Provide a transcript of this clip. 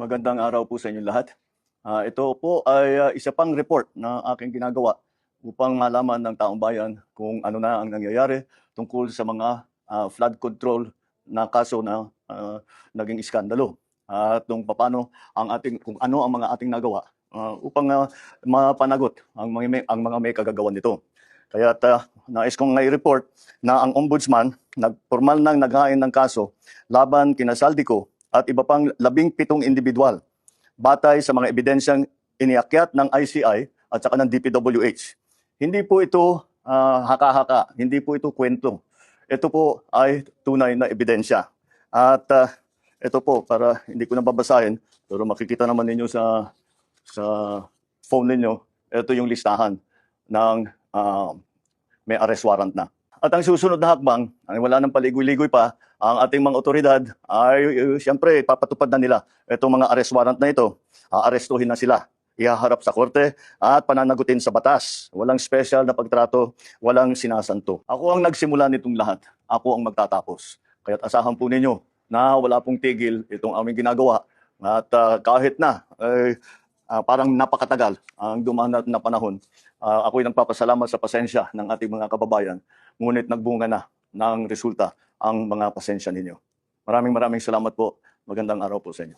Magandang araw po sa inyong lahat. Ito po ay isa pang report na aking ginagawa upang malaman ng taong bayan kung ano na ang nangyayari tungkol sa mga flood control na kaso na naging iskandalo at kung ano ang mga ating nagawa upang mapanagot ang mga may kagagawan nito. Kaya nais kong i-report na ang ombudsman formal nang naghain ng kaso laban kina Saldico at iba pang 17 individual batay sa mga ebidensyang iniakyat ng ICI at saka ng DPWH. Hindi po ito haka-haka, hindi po ito kwento. Ito po ay tunay na ebidensya. At ito po, para hindi ko na babasahin, pero makikita naman ninyo sa phone ninyo, ito yung listahan ng may arrest warrant na. At ang susunod na hakbang, ay wala nang paligoy-ligoy pa, ang ating mga otoridad ay siyempre papatupad na nila itong mga arrest warrant na ito. Aarestuhin na sila, ihaharap sa korte at pananagutin sa batas. Walang special na pagtrato, walang sinasanto. Ako ang nagsimula nitong lahat, ako ang magtatapos. Kaya't asahan po ninyo na wala pong tigil itong aming ginagawa. At kahit na parang napakatagal ang dumaan na panahon, ako'y nagpapasalamat sa pasensya ng ating mga kababayan. Ngunit nagbunga na ng resulta ang mga pasensya ninyo. Maraming salamat po. Magandang araw po sa inyo.